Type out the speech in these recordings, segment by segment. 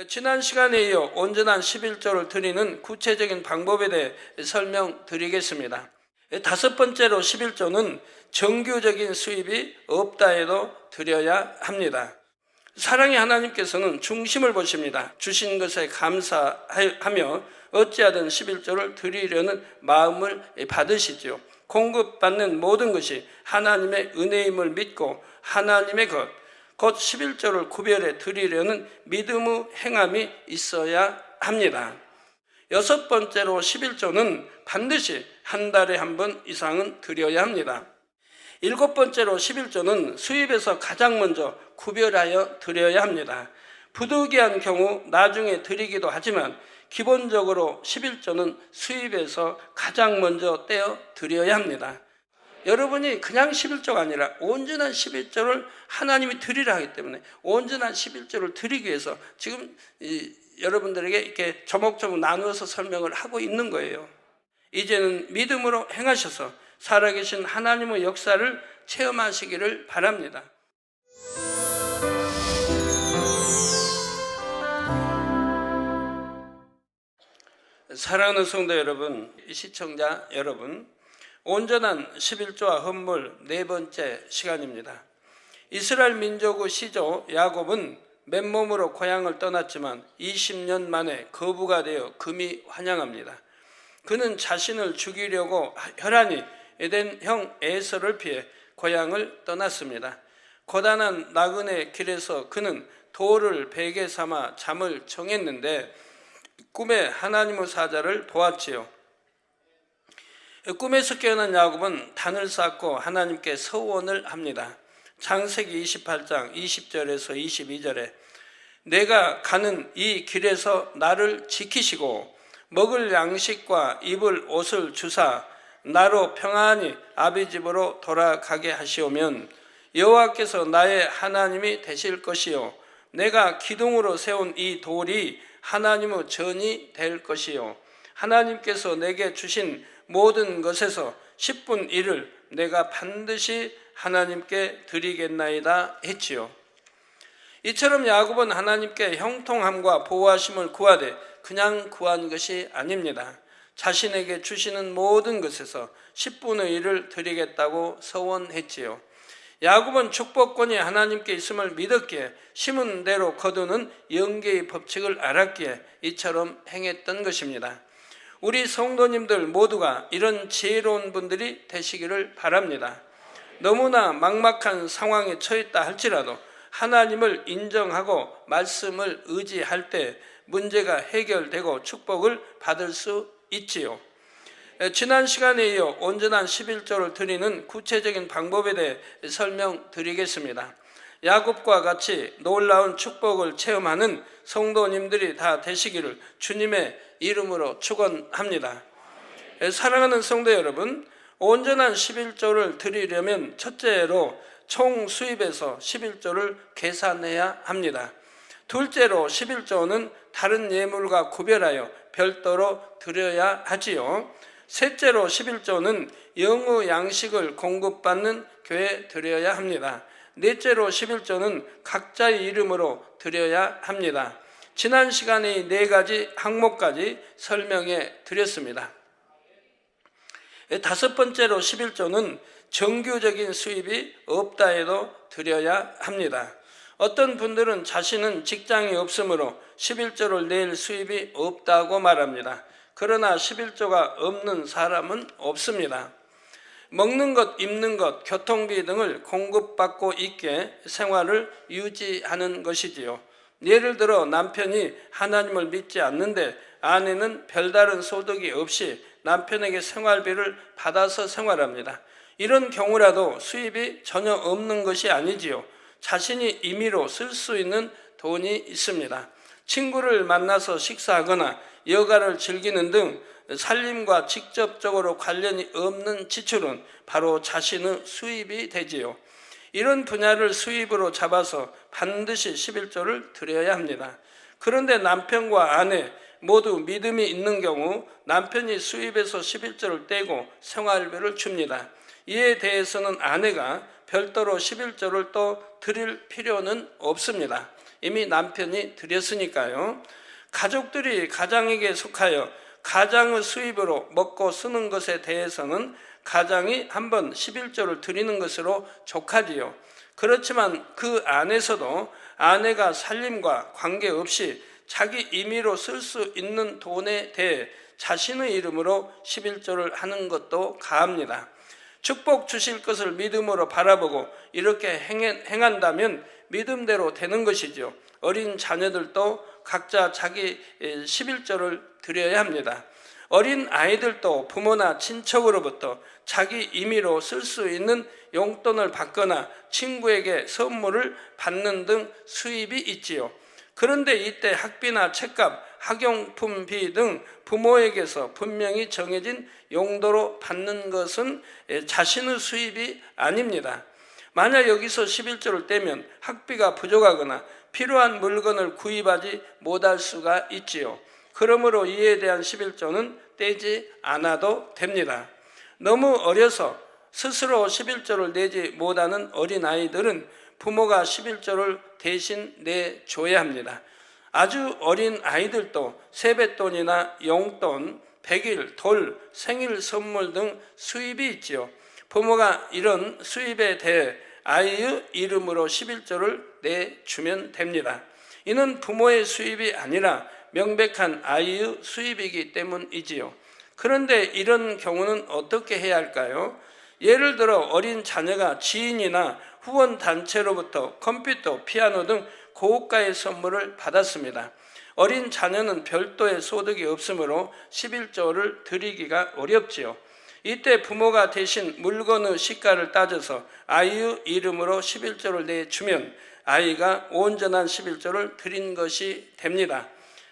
지난 시간에 이어 온전한 11조를 드리는 구체적인 방법에 대해 설명드리겠습니다. 다섯 번째로 11조는 정규적인 수입이 없다 해도 드려야 합니다. 사랑의 하나님께서는 중심을 보십니다. 주신 것에 감사하며 어찌하든 11조를 드리려는 마음을 받으시죠. 공급받는 모든 것이 하나님의 은혜임을 믿고 하나님의 것, 곧 11조를 구별해 드리려는 믿음의 행함이 있어야 합니다. 여섯 번째로 11조는 반드시 한 달에 한 번 이상은 드려야 합니다. 일곱 번째로 11조는 수입에서 가장 먼저 구별하여 드려야 합니다. 부득이한 경우 나중에 드리기도 하지만 기본적으로 11조는 수입에서 가장 먼저 떼어 드려야 합니다. 여러분이 그냥 11조가 아니라 온전한 11조를 하나님이 드리라 하기 때문에 온전한 11조를 드리기 위해서 지금 여러분들에게 이렇게 조목조목 나누어서 설명을 하고 있는 거예요. 이제는 믿음으로 행하셔서 살아계신 하나님의 역사를 체험하시기를 바랍니다. 사랑하는 성도 여러분, 시청자 여러분, 온전한 11조와 헌물 네 번째 시간입니다. 이스라엘 민족의 시조 야곱은 맨몸으로 고향을 떠났지만 20년 만에 거부가 되어 금이 환영합니다. 그는 자신을 죽이려고 혈안이 된 형 에서를 피해 고향을 떠났습니다. 고단한 나그네 길에서 그는 돌을 베개 삼아 잠을 청했는데 꿈에 하나님의 사자를 보았지요. 꿈에서 깨어난 야곱은 단을 쌓고 하나님께 서원을 합니다. 창세기 28장 20절에서 22절에 내가 가는 이 길에서 나를 지키시고 먹을 양식과 입을 옷을 주사 나로 평안히 아비 집으로 돌아가게 하시오면 여호와께서 나의 하나님이 되실 것이요 내가 기둥으로 세운 이 돌이 하나님의 전이 될 것이요 하나님께서 내게 주신 모든 것에서 10분 1을 내가 반드시 하나님께 드리겠나이다 했지요. 이처럼 야곱은 하나님께 형통함과 보호하심을 구하되 그냥 구한 것이 아닙니다. 자신에게 주시는 모든 것에서 10분의 1을 드리겠다고 서원했지요. 야곱은 축복권이 하나님께 있음을 믿었기에 심은 대로 거두는 영계의 법칙을 알았기에 이처럼 행했던 것입니다. 우리 성도님들 모두가 이런 지혜로운 분들이 되시기를 바랍니다. 너무나 막막한 상황에 처했다 할지라도 하나님을 인정하고 말씀을 의지할 때 문제가 해결되고 축복을 받을 수 있지요. 지난 시간에 이어 온전한 11조를 드리는 구체적인 방법에 대해 설명드리겠습니다. 야곱과 같이 놀라운 축복을 체험하는 성도님들이 다 되시기를 주님의 이름으로 축원합니다. 사랑하는 성도 여러분, 온전한 11조를 드리려면 첫째로 총 수입에서 11조를 계산해야 합니다. 둘째로 11조는 다른 예물과 구별하여 별도로 드려야 하지요. 셋째로 11조는 영의 양식을 공급받는 교회에 드려야 합니다. 넷째로 11조는 각자의 이름으로 드려야 합니다. 지난 시간에 이 네 가지 항목까지 설명해 드렸습니다. 다섯 번째로 11조는 정규적인 수입이 없다 해도 드려야 합니다. 어떤 분들은 자신은 직장이 없으므로 11조를 낼 수입이 없다고 말합니다. 그러나 11조가 없는 사람은 없습니다. 먹는 것, 입는 것, 교통비 등을 공급받고 있게 생활을 유지하는 것이지요. 예를 들어 남편이 하나님을 믿지 않는데 아내는 별다른 소득이 없이 남편에게 생활비를 받아서 생활합니다. 이런 경우라도 수입이 전혀 없는 것이 아니지요. 자신이 임의로 쓸 수 있는 돈이 있습니다. 친구를 만나서 식사하거나 여가를 즐기는 등 살림과 직접적으로 관련이 없는 지출은 바로 자신의 수입이 되지요. 이런 분야를 수입으로 잡아서 반드시 11조를 드려야 합니다. 그런데 남편과 아내 모두 믿음이 있는 경우 남편이 수입에서 11조를 떼고 생활비를 줍니다. 이에 대해서는 아내가 별도로 11조를 또 드릴 필요는 없습니다. 이미 남편이 드렸으니까요. 가족들이 가장에게 속하여 가장의 수입으로 먹고 쓰는 것에 대해서는 가장이 한번 11조를 드리는 것으로 족하지요. 그렇지만 그 안에서도 아내가 살림과 관계없이 자기 임의로 쓸 수 있는 돈에 대해 자신의 이름으로 11조를 하는 것도 가합니다. 축복 주실 것을 믿음으로 바라보고 이렇게 행한다면 믿음대로 되는 것이죠. 어린 자녀들도 각자 자기 11조를 드려야 합니다. 어린 아이들도 부모나 친척으로부터 자기 임의로 쓸 수 있는 용돈을 받거나 친구에게 선물을 받는 등 수입이 있지요. 그런데 이때 학비나 책값, 학용품비 등 부모에게서 분명히 정해진 용도로 받는 것은 자신의 수입이 아닙니다. 만약 여기서 11조를 떼면 학비가 부족하거나 필요한 물건을 구입하지 못할 수가 있지요. 그러므로 이에 대한 11조는 떼지 않아도 됩니다. 너무 어려서 스스로 11조를 내지 못하는 어린아이들은 부모가 11조를 대신 내줘야 합니다. 아주 어린 아이들도 세뱃돈이나 용돈, 백일, 돌, 생일 선물 등 수입이 있지요. 부모가 이런 수입에 대해 아이의 이름으로 11조를 내주면 됩니다. 이는 부모의 수입이 아니라 명백한 아이의 수입이기 때문이지요. 그런데 이런 경우는 어떻게 해야 할까요? 예를 들어 어린 자녀가 지인이나 후원단체로부터 컴퓨터, 피아노 등 고가의 선물을 받았습니다. 어린 자녀는 별도의 소득이 없으므로 11조를 드리기가 어렵지요. 이때 부모가 대신 물건의 시가를 따져서 아이의 이름으로 11조를 내주면 아이가 온전한 11조를 드린 것이 됩니다.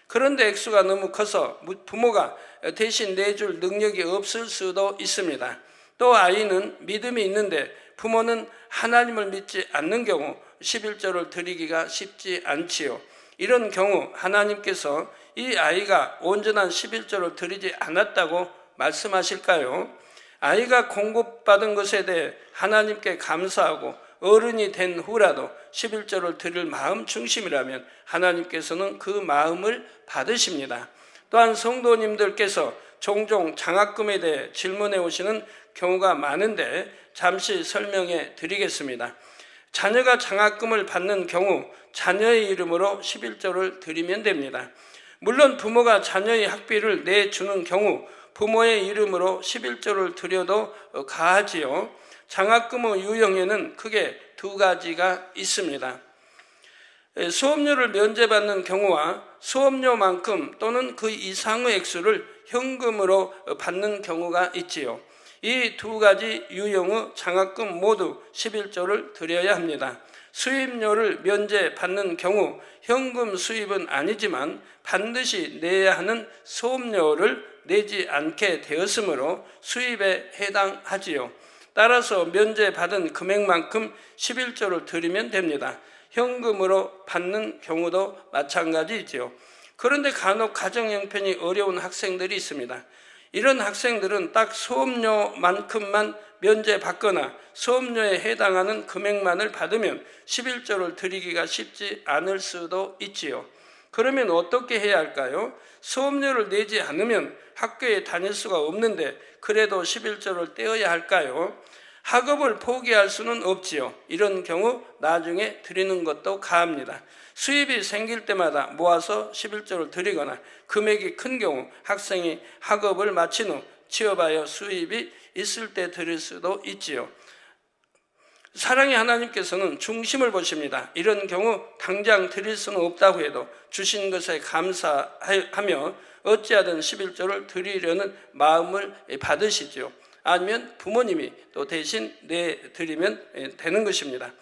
그런데 액수가 너무 커서 부모가 대신 내줄 능력이 없을 수도 있습니다. 또 아이는 믿음이 있는데 부모는 하나님을 믿지 않는 경우 11조를 드리기가 쉽지 않지요. 이런 경우 하나님께서 이 아이가 온전한 11조를 드리지 않았다고 말씀하실까요? 아이가 공급받은 것에 대해 하나님께 감사하고 어른이 된 후라도 11조를 드릴 마음 중심이라면 하나님께서는 그 마음을 받으십니다. 또한 성도님들께서 종종 장학금에 대해 질문해 오시는 경우가 많은데 잠시 설명해 드리겠습니다. 자녀가 장학금을 받는 경우 자녀의 이름으로 11조를 드리면 됩니다. 물론 부모가 자녀의 학비를 내주는 경우 부모의 이름으로 11조를 드려도 가하지요. 장학금의 유형에는 크게 두 가지가 있습니다. 수업료를 면제받는 경우와 수업료만큼 또는 그 이상의 액수를 현금으로 받는 경우가 있지요. 이 두 가지 유형의 장학금 모두 11조를 드려야 합니다. 수입료를 면제받는 경우 현금 수입은 아니지만 반드시 내야 하는 수업료를 내지 않게 되었으므로 수입에 해당하지요. 따라서 면제받은 금액만큼 11조를 드리면 됩니다. 현금으로 받는 경우도 마찬가지이지요. 그런데 간혹 가정 형편이 어려운 학생들이 있습니다. 이런 학생들은 딱 수업료만큼만 면제받거나 수업료에 해당하는 금액만을 받으면 11조를 드리기가 쉽지 않을 수도 있지요. 그러면 어떻게 해야 할까요? 수업료를 내지 않으면 학교에 다닐 수가 없는데 그래도 11조를 떼어야 할까요? 학업을 포기할 수는 없지요. 이런 경우 나중에 드리는 것도 가합니다. 수입이 생길 때마다 모아서 11조를 드리거나 금액이 큰 경우 학생이 학업을 마친 후 취업하여 수입이 있을 때 드릴 수도 있지요. 사랑의 하나님께서는 중심을 보십니다. 이런 경우 당장 드릴 수는 없다고 해도 주신 것에 감사하며 어찌하든 11조를 드리려는 마음을 받으시죠. 아니면 부모님이 또 대신 내드리면 되는 것입니다.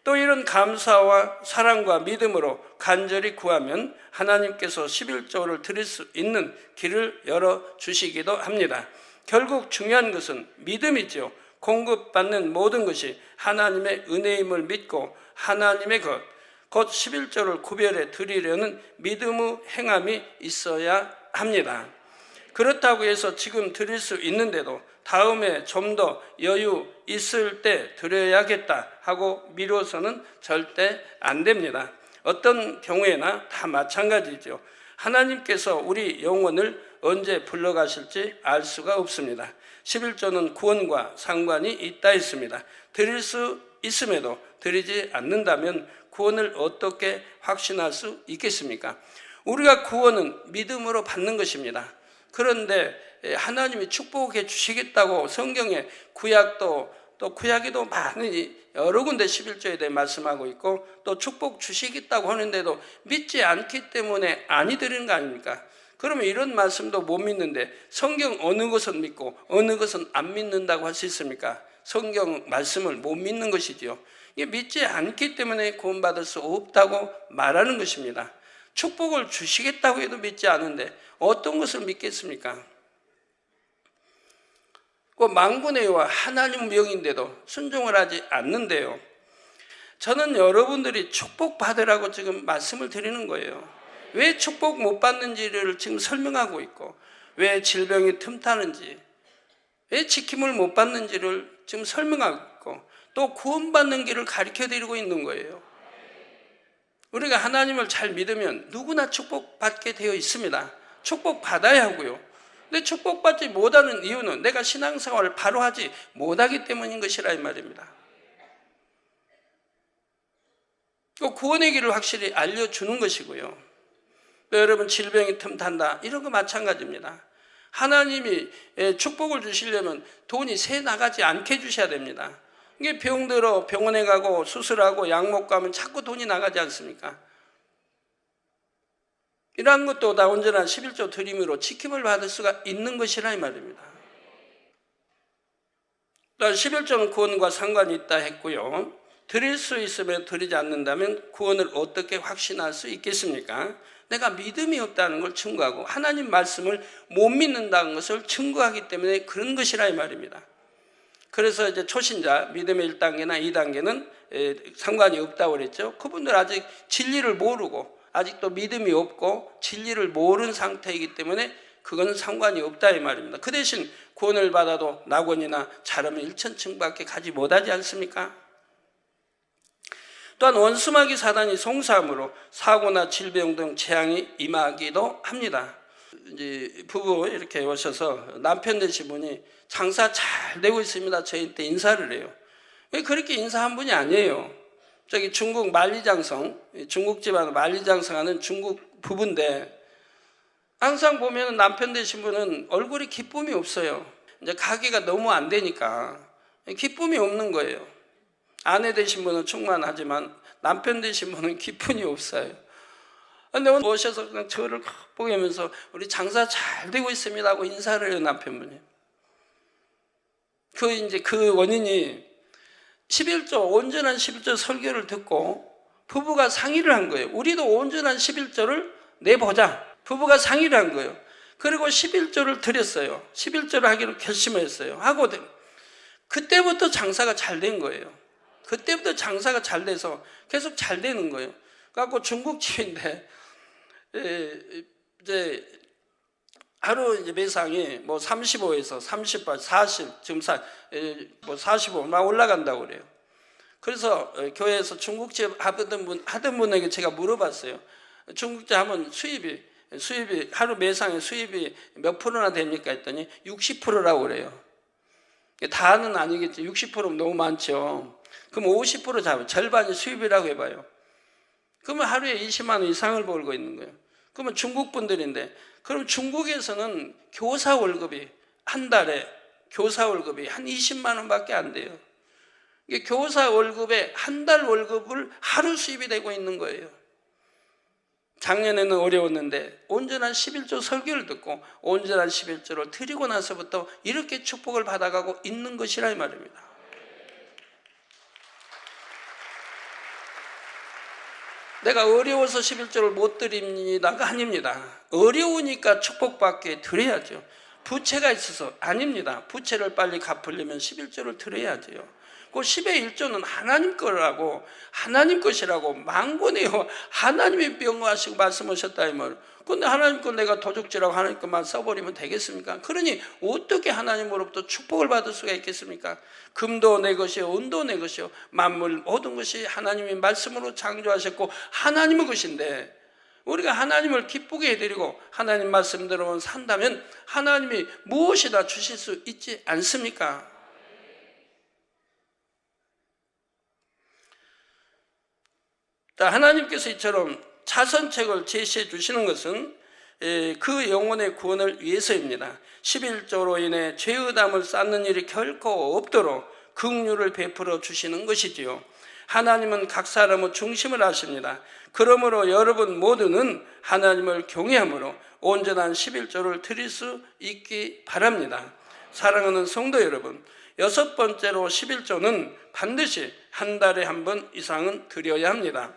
또 이런 감사와 사랑과 믿음으로 간절히 구하면 하나님께서 11조를 드릴 수 있는 길을 열어주시기도 합니다. 결국 중요한 것은 믿음이죠. 공급받는 모든 것이 하나님의 은혜임을 믿고 하나님의 것, 곧 11조를 구별해 드리려는 믿음의 행함이 있어야 합니다. 그렇다고 해서 지금 드릴 수 있는데도 다음에 좀 더 여유 있을 때 드려야겠다 하고 미뤄서는 절대 안 됩니다. 어떤 경우에나 다 마찬가지죠. 하나님께서 우리 영혼을 언제 불러가실지 알 수가 없습니다. 11조는 구원과 상관이 있다 했습니다. 드릴 수 있음에도 드리지 않는다면 구원을 어떻게 확신할 수 있겠습니까? 우리가 구원은 믿음으로 받는 것입니다. 그런데 하나님이 축복해 주시겠다고 성경에 구약도 또 구약에도 많이 여러 군데 11조에 대해 말씀하고 있고 또 축복 주시겠다고 하는데도 믿지 않기 때문에 아니 드리는 거 아닙니까? 그러면 이런 말씀도 못 믿는데 성경 어느 것은 믿고 어느 것은 안 믿는다고 할 수 있습니까? 성경 말씀을 못 믿는 것이지요. 이게 믿지 않기 때문에 구원받을 수 없다고 말하는 것입니다. 축복을 주시겠다고 해도 믿지 않은데 어떤 것을 믿겠습니까? 그 만군의 여호와 하나님 명인데도 순종을 하지 않는데요. 저는 여러분들이 축복받으라고 지금 말씀을 드리는 거예요. 왜 축복 못 받는지를 지금 설명하고 있고 왜 질병이 틈타는지 왜 지킴을 못 받는지를 지금 설명하고 있고 또 구원받는 길을 가르쳐드리고 있는 거예요. 우리가 하나님을 잘 믿으면 누구나 축복받게 되어 있습니다. 축복받아야 하고요. 근데 축복받지 못하는 이유는 내가 신앙생활을 바로 하지 못하기 때문인 것이라 이 말입니다. 구원의 길을 확실히 알려주는 것이고요. 여러분 질병이 틈탄다 이런 거 마찬가지입니다. 하나님이 축복을 주시려면 돈이 새 나가지 않게 해주셔야 됩니다. 이게 병들어 병원에 가고 수술하고 약 먹고 하면 자꾸 돈이 나가지 않습니까? 이러한 것도 다 온전한 11조 드림으로 지킴을 받을 수가 있는 것이라 이 말입니다. 11조는 구원과 상관이 있다 했고요. 드릴 수 있으면 드리지 않는다면 구원을 어떻게 확신할 수 있겠습니까? 내가 믿음이 없다는 걸 증거하고 하나님 말씀을 못 믿는다는 것을 증거하기 때문에 그런 것이라 이 말입니다. 그래서 이제 초신자 믿음의 1단계나 2단계는 상관이 없다고 그랬죠. 그분들 아직 진리를 모르고 아직도 믿음이 없고 진리를 모르는 상태이기 때문에 그건 상관이 없다 이 말입니다. 그 대신 구원을 받아도 낙원이나 자르면 일천층밖에 가지 못하지 않습니까? 또한 원수마귀 사단이 송사함으로 사고나 질병 등 재앙이 임하기도 합니다. 이제 부부 이렇게 오셔서 남편 되신 분이 장사 잘 되고 있습니다. 저희한테 인사를 해요. 왜 그렇게 인사한 분이 아니에요. 저기 중국 만리장성, 중국 집안 만리장성하는 중국 부부인데 항상 보면 남편 되신 분은 얼굴에 기쁨이 없어요. 이제 가게가 너무 안 되니까 기쁨이 없는 거예요. 아내 되신 분은 충만하지만 남편 되신 분은 기쁨이 없어요. 근데 오늘 오셔서 그냥 저를 보면서 우리 장사 잘 되고 있습니다 하고 인사를 해요, 남편분이. 그 원인이 11조, 온전한 11조 설교를 듣고 부부가 상의를 한 거예요. 우리도 온전한 11조를 내보자. 부부가 상의를 한 거예요. 그리고 11조를 드렸어요. 11조를 하기로 결심했어요. 하고 그때부터 장사가 잘 된 거예요. 그때부터 장사가 잘 돼서 계속 잘 되는 거예요. 그래갖고 중국집인데 이제 하루 이제 매상이 뭐 35에서 30발, 40, 지금 45 막 올라간다고 그래요. 그래서 교회에서 중국집 하던 분에게 제가 물어봤어요. 중국집 하면 수입이 하루 매상의 수입이 몇 프로나 됩니까? 했더니 60%라고 그래요. 다는 아니겠지. 60%면 너무 많죠. 그럼 50% 잡아요. 절반이 수입이라고 해봐요. 그러면 하루에 20만 원 이상을 벌고 있는 거예요. 그러면 중국 분들인데, 그럼 중국에서는 교사 월급이 한 달에 교사 월급이 한 20만 원밖에 안 돼요. 이게 교사 월급에 한 달 월급을 하루 수입이 되고 있는 거예요. 작년에는 어려웠는데 온전한 11조 설교를 듣고 온전한 11조를 드리고 나서부터 이렇게 축복을 받아가고 있는 것이라 이 말입니다. 내가 어려워서 11조를 못 드립니다가 아닙니다. 어려우니까 축복받게 드려야죠. 부채가 있어서 아닙니다. 부채를 빨리 갚으려면 11조를 드려야죠. 그 10의 1조는 하나님 거라고, 하나님 것이라고 망고네요. 하나님이 명하시고 말씀하셨다 이 말. 근데 하나님 거 내가 도적질하고 하나님 것만 써버리면 되겠습니까? 그러니 어떻게 하나님으로부터 축복을 받을 수가 있겠습니까? 금도 내 것이요 은도 내 것이요 만물 모든 것이 하나님의 말씀으로 창조하셨고 하나님의 것인데, 우리가 하나님을 기쁘게 해드리고 하나님 말씀대로만 산다면 하나님이 무엇이나 주실 수 있지 않습니까? 하나님께서 이처럼 차선책을 제시해 주시는 것은 그 영혼의 구원을 위해서입니다. 11조로 인해 죄의담을 쌓는 일이 결코 없도록 긍휼을 베풀어 주시는 것이지요. 하나님은 각 사람의 중심을 아십니다. 그러므로 여러분 모두는 하나님을 경외함으로 온전한 11조를 드릴 수 있기 바랍니다. 사랑하는 성도 여러분, 6번째로 11조는 반드시 한 달에 한 번 이상은 드려야 합니다.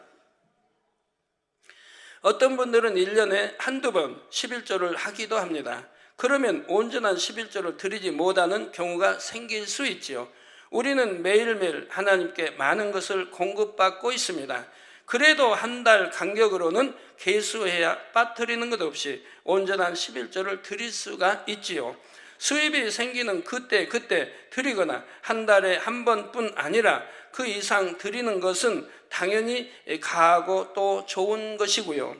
어떤 분들은 1년에 한두 번 11조를 하기도 합니다. 그러면 온전한 11조를 드리지 못하는 경우가 생길 수 있지요. 우리는 매일매일 하나님께 많은 것을 공급받고 있습니다. 그래도 한 달 간격으로는 개수해야 빠뜨리는 것 없이 온전한 11조를 드릴 수가 있지요. 수입이 생기는 그때 드리거나 한 달에 한 번뿐 아니라 그 이상 드리는 것은 당연히 가하고 또 좋은 것이고요.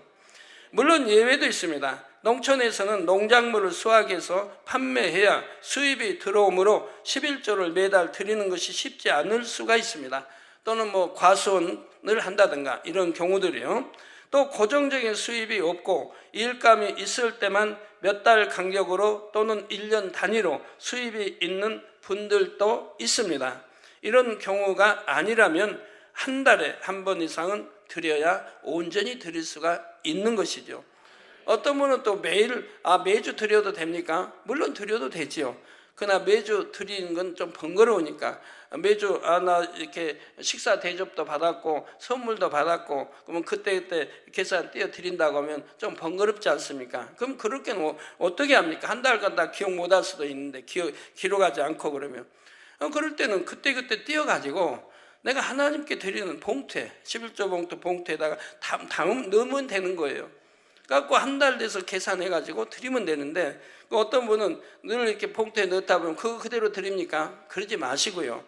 물론 예외도 있습니다. 농촌에서는 농작물을 수확해서 판매해야 수입이 들어오므로 11조를 매달 드리는 것이 쉽지 않을 수가 있습니다. 또는 과수원을 한다든가 이런 경우들이요. 또 고정적인 수입이 없고 일감이 있을 때만 몇 달 간격으로 또는 1년 단위로 수입이 있는 분들도 있습니다. 이런 경우가 아니라면 한 달에 한 번 이상은 드려야 온전히 드릴 수가 있는 것이죠. 어떤 분은 또 매주 드려도 됩니까? 물론 드려도 되지요. 그러나 매주 드리는 건 좀 번거로우니까 매주 나 이렇게 식사 대접도 받았고 선물도 받았고 그러면 그때 계산 띄어 드린다고 하면 좀 번거롭지 않습니까? 그럼 그렇게는 어떻게 합니까? 한 달간 다 기억 못 할 수도 있는데 기록하지 않고 그러면 그럴 때는 그때 띄어가지고 내가 하나님께 드리는 봉투에 11조 봉투에다가 넣으면 되는 거예요. 그래갖고 한 달 돼서 계산해가지고 드리면 되는데, 어떤 분은 늘 이렇게 봉투에 넣다 보면 그거 그대로 드립니까? 그러지 마시고요.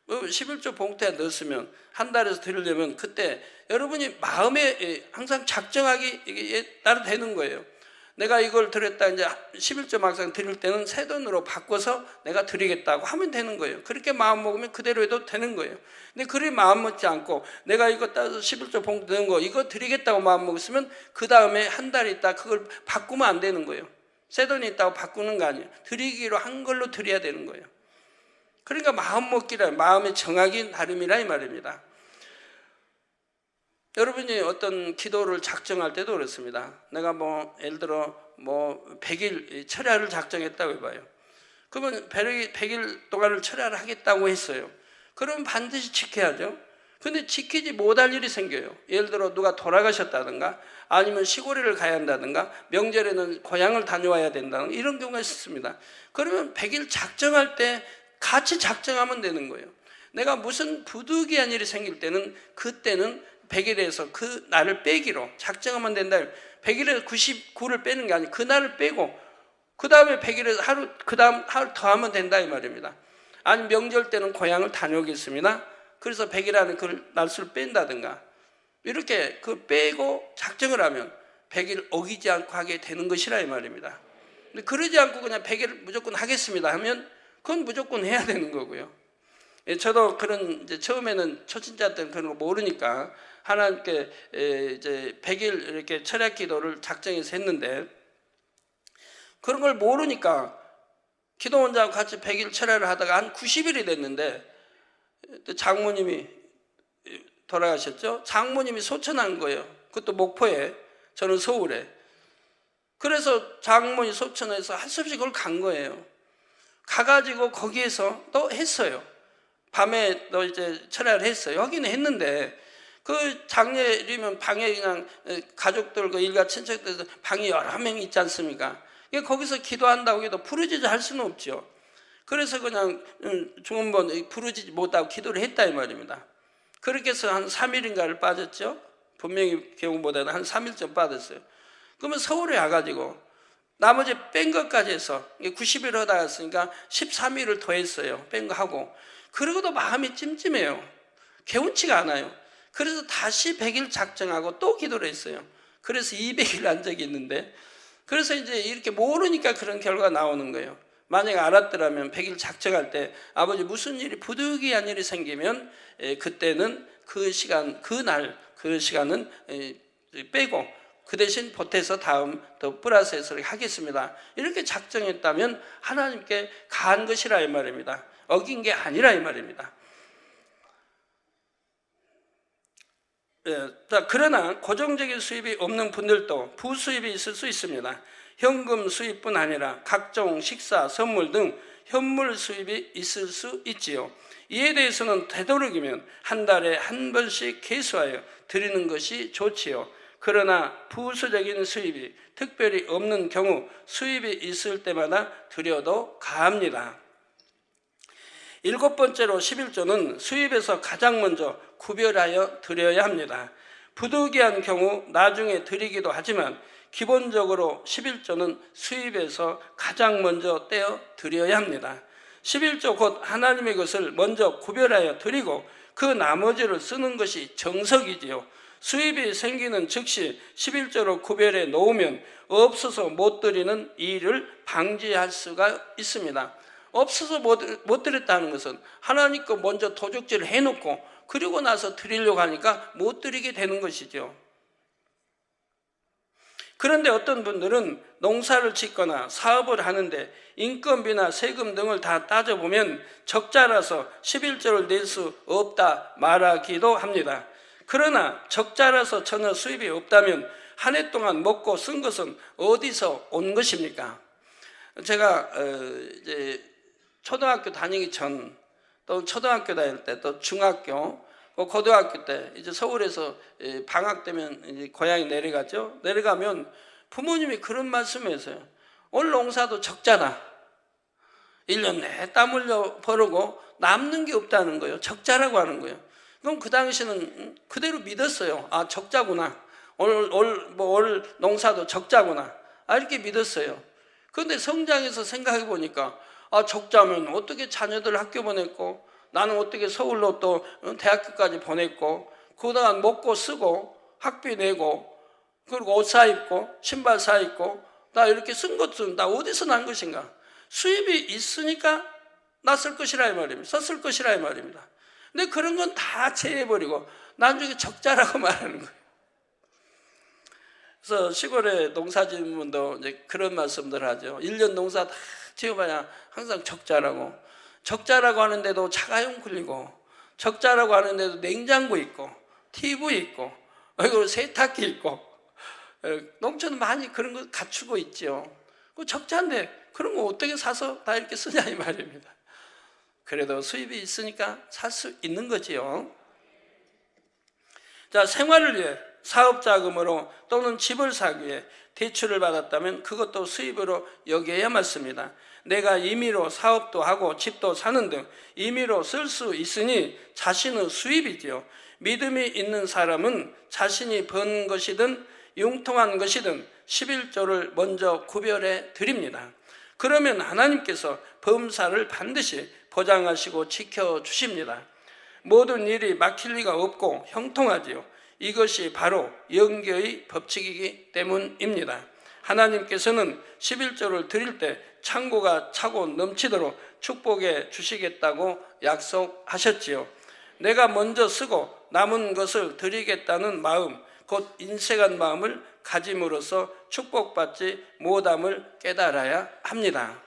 11조 봉투에 넣었으면 한 달에서 드리려면 그때 여러분이 마음에 항상 작정하기 따라 되는 거예요. 내가 이걸 드렸다, 이제 11조 막상 드릴 때는 새 돈으로 바꿔서 내가 드리겠다고 하면 되는 거예요. 그렇게 마음 먹으면 그대로 해도 되는 거예요. 근데 그리 마음 먹지 않고 내가 이거 따서 11조 봉투 넣은 거 이거 드리겠다고 마음 먹었으면 그 다음에 한 달 있다 그걸 바꾸면 안 되는 거예요. 새 돈이 있다고 바꾸는 거 아니에요. 드리기로 한 걸로 드려야 되는 거예요. 그러니까 마음 먹기라, 마음의 정하기 나름이라 이 말입니다. 여러분이 어떤 기도를 작정할 때도 그렇습니다. 내가 예를 들어 100일 철야를 작정했다고 해봐요. 그러면 100일 동안을 철야를 하겠다고 했어요. 그러면 반드시 지켜야죠. 근데 지키지 못할 일이 생겨요. 예를 들어 누가 돌아가셨다든가 아니면 시골을 가야 한다든가 명절에는 고향을 다녀와야 된다든가 이런 경우가 있습니다. 그러면 100일 작정할 때 같이 작정하면 되는 거예요. 내가 무슨 부득이한 일이 생길 때는 그때는 100일에서 그 날을 빼기로 작정하면 된다. 100일에서 99를 빼는 게 아니고 그 날을 빼고 그 다음에 100일에서 그 다음 하루 더 하면 된다 이 말입니다. 아니 명절 때는 고향을 다녀오겠습니다. 그래서 100일하는 그 날수를 뺀다든가 이렇게 빼고 작정을 하면 100일 어기지 않고 하게 되는 것이라 이 말입니다. 근데 그러지 않고 그냥 100일 무조건 하겠습니다 하면 그건 무조건 해야 되는 거고요. 저도 이제 처음에는 초신자 때는 그런 거 모르니까 하나님께 이제 100일 이렇게 철야 기도를 작정해서 했는데 그런 걸 모르니까 기도원장하고 같이 100일 철야를 하다가 한 90일이 됐는데 장모님이 돌아가셨죠. 장모님이 소천한 거예요. 그것도 목포에, 저는 서울에. 그래서 장모님 소천해서 할 수 없이 그걸 간 거예요. 가가지고 거기에서 또 했어요. 밤에 또 이제 철야를 했어요. 하기는 했는데 그 장례이면 방에 그냥 가족들 그 일가 친척들 방이 여러 명이 있지 않습니까? 거기서 기도한다고 해도 부르짖어 할 수는 없죠. 그래서 그냥 중원본 부르지 못하고 기도를 했다 이 말입니다. 그렇게 해서 한 3일인가를 빠졌죠. 분명히 경우보다는 한 3일쯤 빠졌어요. 그러면 서울에 와가지고 나머지 뺀 것까지 해서 90일 하다 갔으니까 13일을 더했어요. 뺀 거 하고. 그러고도 마음이 찜찜해요. 개운치가 않아요. 그래서 다시 100일 작정하고 또 기도를 했어요. 그래서 200일 한 적이 있는데, 그래서 이제 이렇게 모르니까 그런 결과가 나오는 거예요. 만약에 알았더라면 100일 작정할 때 아버지 무슨 일이 부득이한 일이 생기면 그때는 그 시간, 그 시간은 빼고 그 대신 보태서 다음 더 플러스해서 하겠습니다. 이렇게 작정했다면 하나님께 가한 것이라 이 말입니다. 어긴 게 아니라 이 말입니다. 그러나 고정적인 수입이 없는 분들도 부수입이 있을 수 있습니다. 현금 수입뿐 아니라 각종 식사, 선물 등 현물 수입이 있을 수 있지요. 이에 대해서는 되도록이면 한 달에 한 번씩 계수하여 드리는 것이 좋지요. 그러나 부수적인 수입이 특별히 없는 경우 수입이 있을 때마다 드려도 가합니다. 7번째로 11조는 수입에서 가장 먼저 구별하여 드려야 합니다. 부득이한 경우 나중에 드리기도 하지만 기본적으로 11조는 수입에서 가장 먼저 떼어 드려야 합니다. 11조 곧 하나님의 것을 먼저 구별하여 드리고 그 나머지를 쓰는 것이 정석이지요. 수입이 생기는 즉시 11조로 구별해 놓으면 없어서 못 드리는 일을 방지할 수가 있습니다. 없어서 못 드렸다는 것은 하나님 거 먼저 도적질을 해놓고 그리고 나서 드리려고 하니까 못 드리게 되는 것이죠. 그런데 어떤 분들은 농사를 짓거나 사업을 하는데 인건비나 세금 등을 다 따져보면 적자라서 11조를 낼 수 없다 말하기도 합니다. 그러나 적자라서 전혀 수입이 없다면 한 해 동안 먹고 쓴 것은 어디서 온 것입니까? 제가 이제 초등학교 다니기 전, 또 초등학교 다닐 때, 또 중학교, 고등학교 때 이제 서울에서 방학 되면 이제 고향에 내려가죠. 내려가면 부모님이 그런 말씀을 해요. 올 농사도 적자다. 1년 내내 땀 흘려 벌고 남는 게 없다는 거예요. 적자라고 하는 거예요. 그럼 그 당시는 그대로 믿었어요. 아, 적자구나. 올 농사도 적자구나. 아, 이렇게 믿었어요. 그런데 성장해서 생각해 보니까 아, 적자면 어떻게 자녀들 학교 보냈고 나는 어떻게 서울로 또 대학교까지 보냈고 그러다가 먹고 쓰고 학비 내고 그리고 옷 사 입고 신발 사 입고 나 이렇게 쓴 것은 나 어디서 난 것인가? 수입이 있으니까 났을 것이라 이 말입니다. 썼을 것이라 이 말입니다. 근데 그런 건 다 제해버리고 나중에 적자라고 말하는 거예요. 그래서 시골에 농사 지은 분도 이제 그런 말씀들 하죠. 1년 농사 다 지어봐야 항상 적자라고. 적자라고 하는데도 자가용 굴리고, 적자라고 하는데도 냉장고 있고, TV 있고, 그리고 세탁기 있고, 농촌은 많이 그런 거 갖추고 있죠. 그 적자인데 그런 거 어떻게 사서 다 이렇게 쓰냐 이 말입니다. 그래도 수입이 있으니까 살 수 있는 거지요. 자, 생활을 위해 사업 자금으로 또는 집을 사기 위해 대출을 받았다면 그것도 수입으로 여겨야 맞습니다. 내가 임의로 사업도 하고 집도 사는 등 임의로 쓸 수 있으니 자신의 수입이지요. 믿음이 있는 사람은 자신이 번 것이든 융통한 것이든 11조를 먼저 구별해 드립니다. 그러면 하나님께서 범사를 반드시 보장하시고 지켜주십니다. 모든 일이 막힐 리가 없고 형통하지요. 이것이 바로 영계의 법칙이기 때문입니다. 하나님께서는 11조를 드릴 때 창고가 차고 넘치도록 축복해 주시겠다고 약속하셨지요. 내가 먼저 쓰고 남은 것을 드리겠다는 마음, 곧 인색한 마음을 가짐으로써 축복받지 못함을 깨달아야 합니다.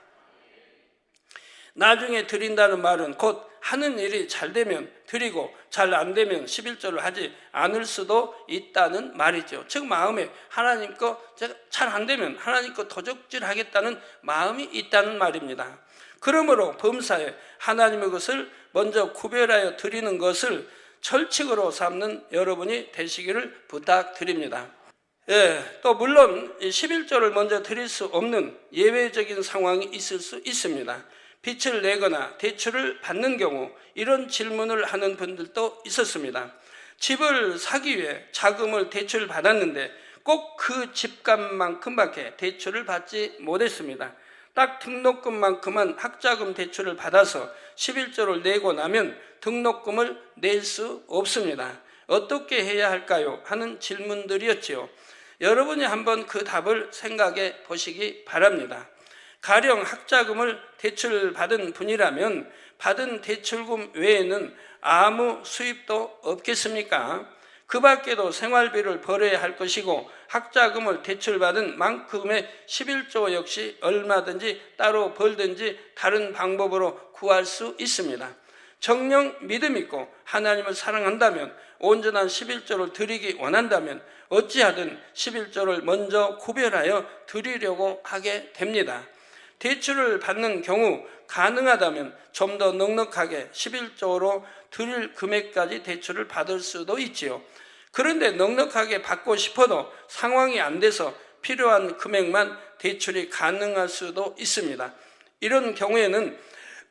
나중에 드린다는 말은 곧 하는 일이 잘 되면 드리고 잘 안 되면 11조를 하지 않을 수도 있다는 말이죠. 즉 마음에 하나님 거 잘 안 되면 하나님 거 도적질 하겠다는 마음이 있다는 말입니다. 그러므로 범사에 하나님의 것을 먼저 구별하여 드리는 것을 철칙으로 삼는 여러분이 되시기를 부탁드립니다. 또 물론 11조를 먼저 드릴 수 없는 예외적인 상황이 있을 수 있습니다. 빚을 내거나 대출을 받는 경우 이런 질문을 하는 분들도 있었습니다. 집을 사기 위해 자금을 대출 받았는데 꼭 그 집값만큼밖에 대출을 받지 못했습니다. 딱 등록금만큼만 학자금 대출을 받아서 11조를 내고 나면 등록금을 낼 수 없습니다. 어떻게 해야 할까요? 하는 질문들이었지요. 여러분이 한번 그 답을 생각해 보시기 바랍니다. 가령 학자금을 대출받은 분이라면 받은 대출금 외에는 아무 수입도 없겠습니까? 그 밖에도 생활비를 벌어야 할 것이고 학자금을 대출받은 만큼의 11조 역시 얼마든지 따로 벌든지 다른 방법으로 구할 수 있습니다. 정녕 믿음 있고 하나님을 사랑한다면 온전한 11조를 드리기 원한다면 어찌하든 11조를 먼저 구별하여 드리려고 하게 됩니다. 대출을 받는 경우 가능하다면 좀 더 넉넉하게 11조로 드릴 금액까지 대출을 받을 수도 있지요. 그런데 넉넉하게 받고 싶어도 상황이 안 돼서 필요한 금액만 대출이 가능할 수도 있습니다. 이런 경우에는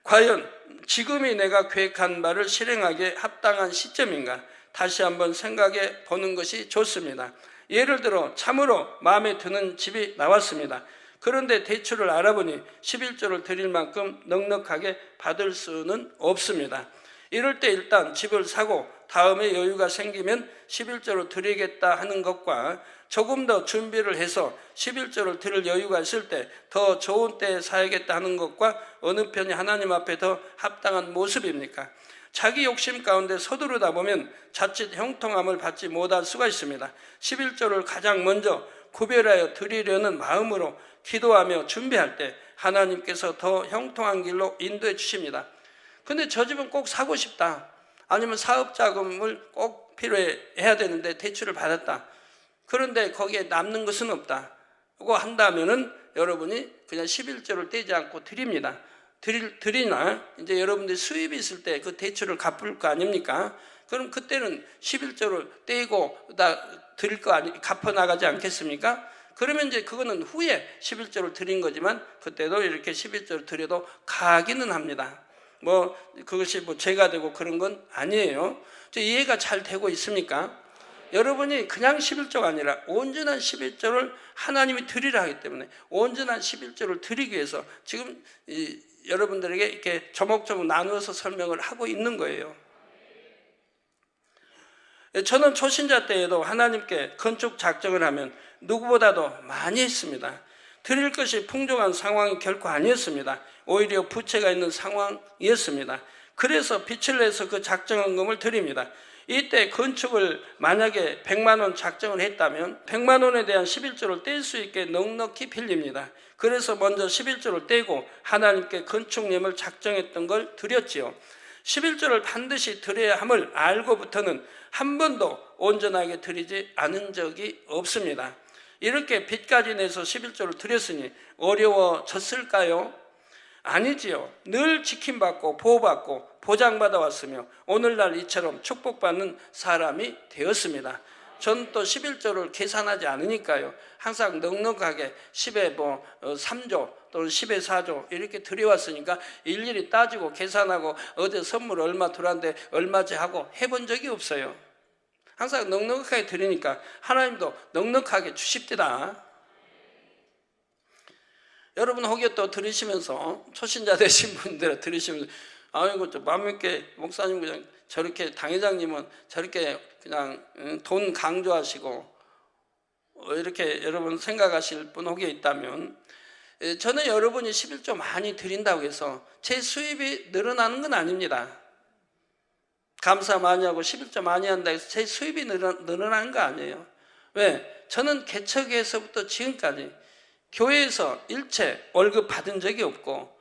과연 지금이 내가 계획한 바를 실행하기에 합당한 시점인가 다시 한번 생각해 보는 것이 좋습니다. 예를 들어 참으로 마음에 드는 집이 나왔습니다. 그런데 대출을 알아보니 11조를 드릴 만큼 넉넉하게 받을 수는 없습니다. 이럴 때 일단 집을 사고 다음에 여유가 생기면 11조를 드리겠다 하는 것과 조금 더 준비를 해서 11조를 드릴 여유가 있을 때 더 좋은 때에 사야겠다 하는 것과 어느 편이 하나님 앞에 더 합당한 모습입니까? 자기 욕심 가운데 서두르다 보면 자칫 형통함을 받지 못할 수가 있습니다. 11조를 가장 먼저 구별하여 드리려는 마음으로 기도하며 준비할 때 하나님께서 더 형통한 길로 인도해 주십니다. 근데 저 집은 꼭 사고 싶다. 아니면 사업 자금을 꼭 필요해야 되는데 대출을 받았다. 그런데 거기에 남는 것은 없다. 그거 한다면은 여러분이 그냥 11조를 떼지 않고 드립니다. 드리나 이제 여러분들이 수입이 있을 때 그 대출을 갚을 거 아닙니까? 그럼 그때는 11조를 떼고 드릴 거 갚아 나가지 않겠습니까? 그러면 이제 그거는 후에 11조를 드린 거지만 그때도 이렇게 11조를 드려도 가기는 합니다. 그것이 죄가 되고 그런 건 아니에요. 이해가 잘 되고 있습니까? 여러분이 그냥 11조가 아니라 온전한 11조를 하나님이 드리라 하기 때문에 온전한 11조를 드리기 위해서 지금 여러분들에게 이렇게 조목조목 나누어서 설명을 하고 있는 거예요. 저는 초신자 때에도 하나님께 건축 작정을 하면 누구보다도 많이 했습니다. 드릴 것이 풍족한 상황이 결코 아니었습니다. 오히려 부채가 있는 상황이었습니다. 그래서 빚을 내서 그 작정금을 드립니다. 이때 건축을 만약에 100만 원 작정을 했다면 100만 원에 대한 11조를 뗄 수 있게 넉넉히 빌립니다. 그래서 먼저 11조를 떼고 하나님께 건축님을 작정했던 걸 드렸지요. 11조를 반드시 드려야 함을 알고부터는 한 번도 온전하게 드리지 않은 적이 없습니다. 이렇게 빚까지 내서 11조를 드렸으니 어려워졌을까요? 아니지요. 늘 지킴받고 보호받고 보장받아 왔으며 오늘날 이처럼 축복받는 사람이 되었습니다. 전 또 11조를 계산하지 않으니까요. 항상 넉넉하게 10에 3조 또는 10에 4조 이렇게 드려왔으니까 일일이 따지고 계산하고 어제 선물 얼마 들어왔는데 얼마지 하고 해본 적이 없어요. 항상 넉넉하게 드리니까 하나님도 넉넉하게 주십니다. 여러분 혹여 또 들으시면서 초신자 되신 분들 들으시면서 아이고 마음 있게 목사님 그냥 저렇게 당회장님은 저렇게 그냥 돈 강조하시고 이렇게 여러분 생각하실 분 혹여 있다면 저는 여러분이 11조 많이 드린다고 해서 제 수입이 늘어나는 건 아닙니다. 감사 많이 하고 11조 많이 한다고 해서 제 수입이 늘어나는 거 아니에요. 왜? 저는 개척에서부터 지금까지 교회에서 일체 월급 받은 적이 없고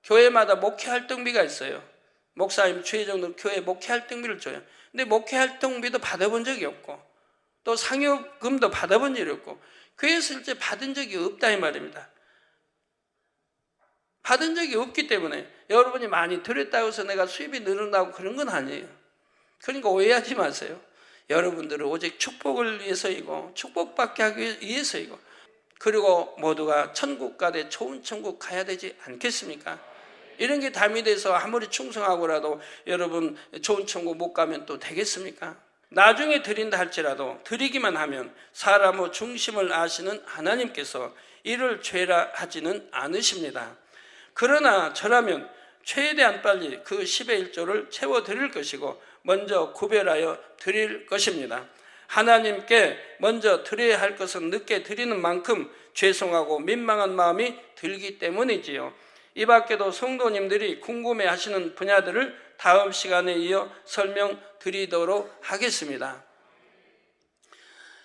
교회마다 목회활동비가 있어요. 목사님 주의 정도 교회 목회활동비를 줘요. 근데 목회활동비도 받아본 적이 없고 또 상여금도 받아본 적이 없고 교회에서 일체 받은 적이 없다 이 말입니다. 받은 적이 없기 때문에 여러분이 많이 드렸다고 해서 내가 수입이 늘어나고 그런 건 아니에요. 그러니까 오해하지 마세요. 여러분들은 오직 축복을 위해서이고 축복받게 하기 위해서이고 그리고 모두가 천국 가되 좋은 천국 가야 되지 않겠습니까? 이런 게 담이 돼서 아무리 충성하고라도 여러분 좋은 천국 못 가면 또 되겠습니까? 나중에 드린다 할지라도 드리기만 하면 사람의 중심을 아시는 하나님께서 이를 죄라 하지는 않으십니다. 그러나 저라면 최대한 빨리 그 10의 1조를 채워드릴 것이고 먼저 구별하여 드릴 것입니다. 하나님께 먼저 드려야 할 것은 늦게 드리는 만큼 죄송하고 민망한 마음이 들기 때문이지요. 이 밖에도 성도님들이 궁금해하시는 분야들을 다음 시간에 이어 설명드리도록 하겠습니다.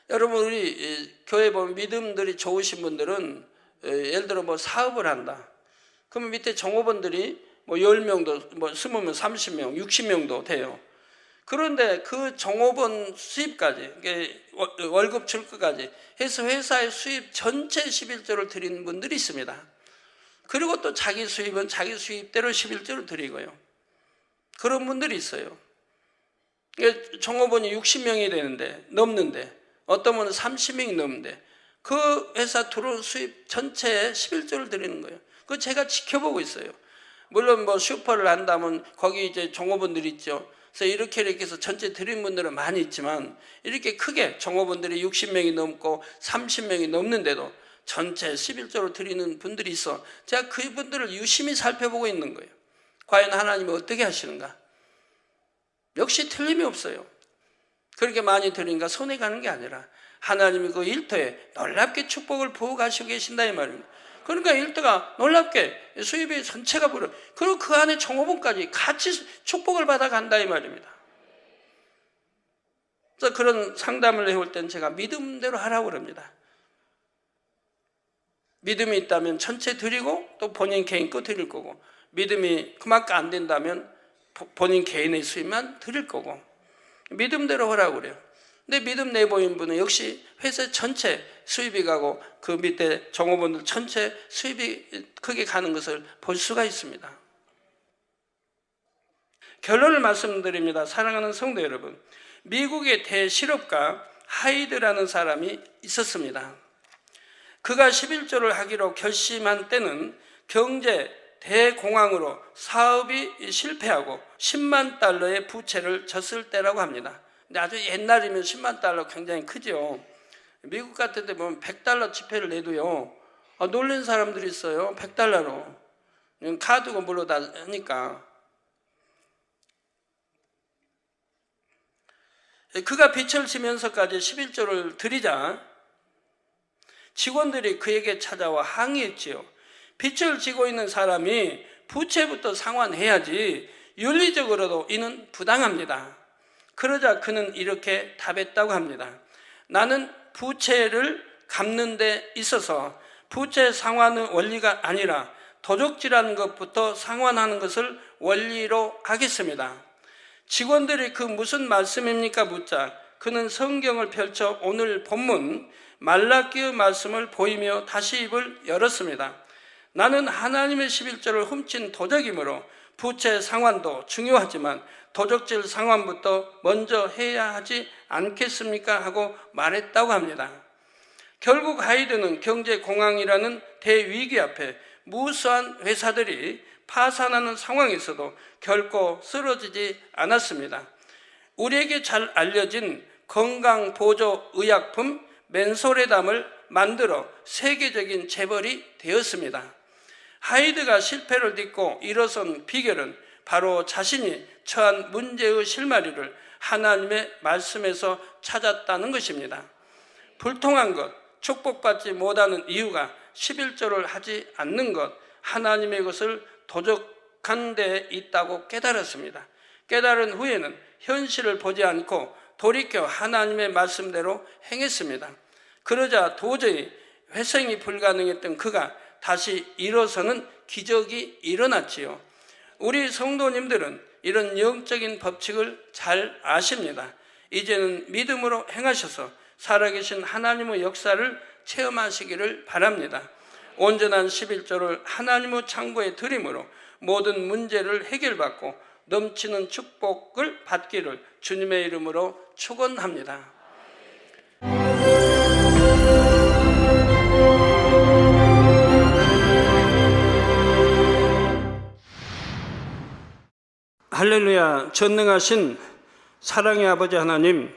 여러분, 우리 교회 보면 믿음들이 좋으신 분들은 예를 들어 뭐 사업을 한다. 그러면 밑에 종업원들이 뭐 10명도, 뭐 20명, 30명, 60명도 돼요. 그런데 그 종업원 수입까지, 월급 출까지 해서 회사의 수입 전체 11조를 드리는 분들이 있습니다. 그리고 또 자기 수입은 자기 수입대로 11조를 드리고요. 그런 분들이 있어요. 종업원이 60명이 되는데, 넘는데, 어떤 분은 30명이 넘는데, 그 회사 들어온 수입 전체에 11조를 드리는 거예요. 그거 제가 지켜보고 있어요. 물론 뭐 슈퍼를 한다면 거기 이제 종업원들이 있죠. 그래서 이렇게 해서 전체 드린 분들은 많이 있지만 이렇게 크게 종업원들이 60명이 넘고 30명이 넘는데도 전체 11조로 드리는 분들이 있어. 제가 그분들을 유심히 살펴보고 있는 거예요. 과연 하나님이 어떻게 하시는가? 역시 틀림이 없어요. 그렇게 많이 드리니까 손해 가는 게 아니라 하나님이 그 일터에 놀랍게 축복을 부어 가시고 계신다 이 말입니다. 그러니까 일터가 놀랍게 수입이 전체가 불어. 그리고 그 안에 종업원까지 같이 축복을 받아간다 이 말입니다. 그래서 그런 상담을 해올 때는 제가 믿음대로 하라고 그럽니다. 믿음이 있다면 전체 드리고 또 본인 개인 거 드릴 거고, 믿음이 그만큼 안 된다면 본인 개인의 수입만 드릴 거고, 믿음대로 하라고 그래요. 근데 믿음 내보인 분은 역시 회사 전체 수입이 가고 그 밑에 종업원들 전체 수입이 크게 가는 것을 볼 수가 있습니다. 결론을 말씀드립니다. 사랑하는 성도 여러분, 미국의 대실업가 하이드라는 사람이 있었습니다. 그가 11조를 하기로 결심한 때는 경제 대공황으로 사업이 실패하고 10만 달러의 부채를 졌을 때라고 합니다. 근데 아주 옛날이면 10만 달러 굉장히 크죠. 미국 같은 데 보면 100달러 지폐를 내도요, 놀란 사람들이 있어요. 100달러로. 카드가 물로 다 하니까. 그가 빚을 지면서까지 11조를 드리자 직원들이 그에게 찾아와 항의했지요. 빚을 지고 있는 사람이 부채부터 상환해야지 윤리적으로도 이는 부당합니다. 그러자 그는 이렇게 답했다고 합니다. 나는 부채를 갚는 데 있어서 부채 상환의 원리가 아니라 도적질하는 것부터 상환하는 것을 원리로 하겠습니다. 직원들이 그 무슨 말씀입니까 묻자 그는 성경을 펼쳐 오늘 본문 말라기의 말씀을 보이며 다시 입을 열었습니다. 나는 하나님의 11조를 훔친 도적이므로 부채 상환도 중요하지만 도적질 상환부터 먼저 해야 하지 않겠습니까? 하고 말했다고 합니다. 결국 하이드는 경제공황이라는 대위기 앞에 무수한 회사들이 파산하는 상황에서도 결코 쓰러지지 않았습니다. 우리에게 잘 알려진 건강보조의약품 맨소레담을 만들어 세계적인 재벌이 되었습니다. 하이드가 실패를 딛고 일어선 비결은 바로 자신이 처한 문제의 실마리를 하나님의 말씀에서 찾았다는 것입니다. 불통한 것, 축복받지 못하는 이유가 11조를 하지 않는 것, 하나님의 것을 도적한 데 있다고 깨달았습니다. 깨달은 후에는 현실을 보지 않고 돌이켜 하나님의 말씀대로 행했습니다. 그러자 도저히 회생이 불가능했던 그가 다시 일어서는 기적이 일어났지요. 우리 성도님들은 이런 영적인 법칙을 잘 아십니다. 이제는 믿음으로 행하셔서 살아계신 하나님의 역사를 체험하시기를 바랍니다. 온전한 11조를 하나님의 창고에 드림으로 모든 문제를 해결받고 넘치는 축복을 받기를 주님의 이름으로 축원합니다. 할렐루야. 전능하신 사랑의 아버지 하나님,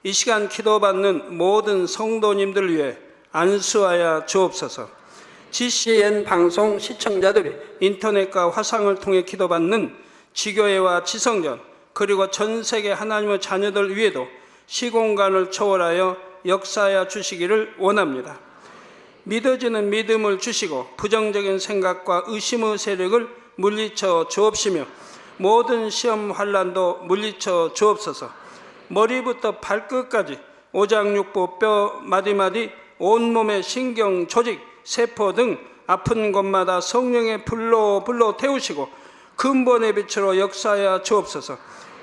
이 시간 기도받는 모든 성도님들 위해 안수하여 주옵소서. GCN 방송 시청자들이 인터넷과 화상을 통해 기도받는 지교회와 지성전, 그리고 전 세계 하나님의 자녀들 위에도 시공간을 초월하여 역사하여 주시기를 원합니다. 믿어지는 믿음을 주시고 부정적인 생각과 의심의 세력을 물리쳐 주옵시며 모든 시험 환난도 물리쳐 주옵소서. 머리부터 발끝까지 오장육부 뼈 마디마디 온몸의 신경 조직 세포 등 아픈 곳마다 성령의 불로 태우시고 근본의 빛으로 역사하여 주옵소서.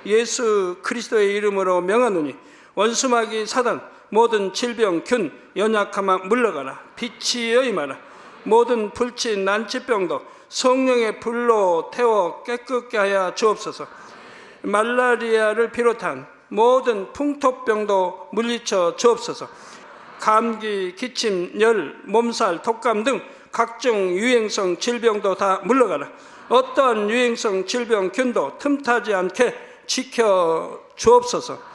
예수 그리스도의 이름으로 명하노니 원수마귀 사단 모든 질병 균 연약함아 물러가라. 빛이 임하라. 모든 불치 난치병도 성령의 불로 태워 깨끗게 하여 주옵소서. 말라리아를 비롯한 모든 풍토병도 물리쳐 주옵소서. 감기, 기침, 열, 몸살, 독감 등 각종 유행성 질병도 다 물러가라. 어떠한 유행성 질병 균도 틈타지 않게 지켜 주옵소서.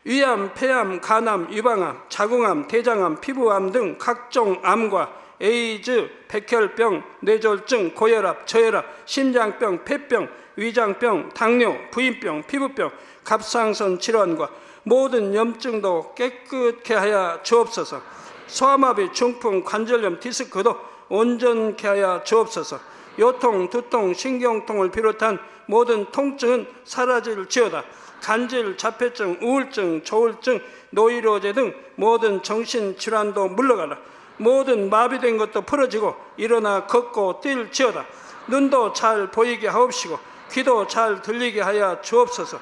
위암, 폐암, 간암, 유방암, 자궁암, 대장암, 피부암 등 각종 암과 에이즈, 백혈병, 뇌졸중, 고혈압, 저혈압, 심장병, 폐병, 위장병, 당뇨, 부인병, 피부병, 갑상선 질환과 모든 염증도 깨끗게 하여 주옵소서. 소아마비, 중풍, 관절염, 디스크도 온전케 하여 주옵소서. 요통, 두통, 신경통을 비롯한 모든 통증은 사라질지어다. 간질, 자폐증, 우울증, 조울증, 노이로제 등 모든 정신질환도 물러가라. 모든 마비된 것도 풀어지고 일어나 걷고 뛸지어다. 눈도 잘 보이게 하옵시고 귀도 잘 들리게 하여 주옵소서.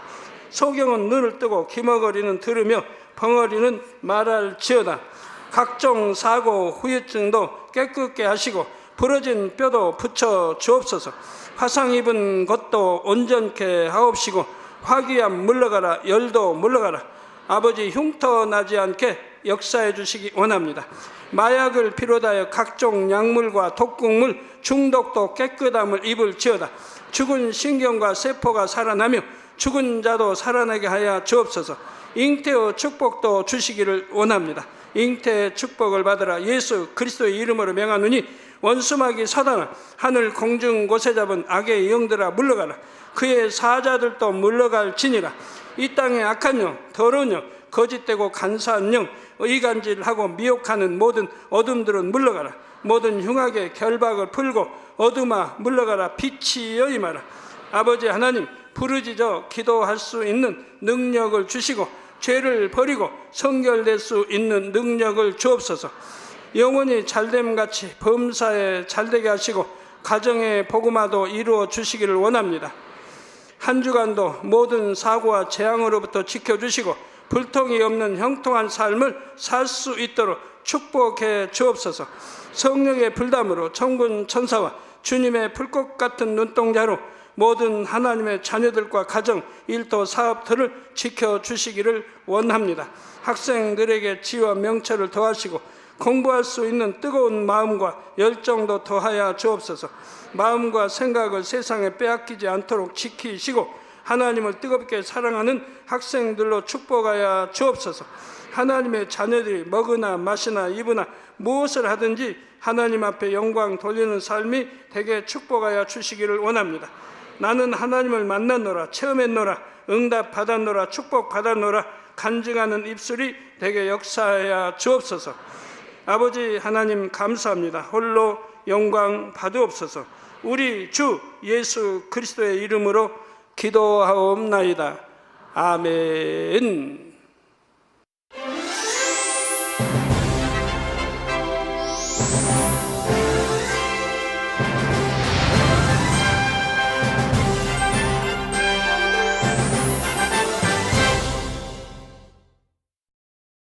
소경은 눈을 뜨고 기머거리는 들으며 벙어리는 말할지어다. 각종 사고 후유증도 깨끗게 하시고 부러진 뼈도 붙여 주옵소서. 화상 입은 것도 온전케 하옵시고 화기암 물러가라. 열도 물러가라. 아버지 흉터 나지 않게 역사해 주시기 원합니다. 마약을 비롯하여 각종 약물과 독극물 중독도 깨끗함을 입을지어다. 죽은 신경과 세포가 살아나며 죽은 자도 살아나게 하여 주옵소서. 잉태의 축복도 주시기를 원합니다. 잉태의 축복을 받으라. 예수 그리스도의 이름으로 명하노니 원수마귀 사단아 하늘 공중 곳에 잡은 악의 영들아 물러가라. 그의 사자들도 물러갈지니라. 이 땅의 악한 영, 더러운 영, 거짓되고 간사한 영, 의간질하고 미혹하는 모든 어둠들은 물러가라. 모든 흉악의 결박을 풀고 어둠아 물러가라. 빛이 임하라. 아버지 하나님, 부르짖어 기도할 수 있는 능력을 주시고 죄를 버리고 성결될 수 있는 능력을 주옵소서. 영원히 잘됨같이 범사에 잘되게 하시고 가정의 복음화도 이루어 주시기를 원합니다. 한 주간도 모든 사고와 재앙으로부터 지켜주시고 불통이 없는 형통한 삶을 살 수 있도록 축복해 주옵소서. 성령의 불담으로 천군 천사와 주님의 불꽃 같은 눈동자로 모든 하나님의 자녀들과 가정, 일도, 사업들을 지켜주시기를 원합니다. 학생들에게 지혜와 명철을 더하시고 공부할 수 있는 뜨거운 마음과 열정도 더하여 주옵소서. 마음과 생각을 세상에 빼앗기지 않도록 지키시고 하나님을 뜨겁게 사랑하는 학생들로 축복하여 주옵소서. 하나님의 자녀들이 먹으나 마시나 입으나 무엇을 하든지 하나님 앞에 영광 돌리는 삶이 되게 축복하여 주시기를 원합니다. 나는 하나님을 만났노라, 체험했노라, 응답 받았노라, 축복 받았노라 간증하는 입술이 되게 역사하여 주옵소서. 아버지 하나님 감사합니다. 홀로 영광 받으옵소서. 우리 주 예수 그리스도의 이름으로 기도하옵나이다. 아멘.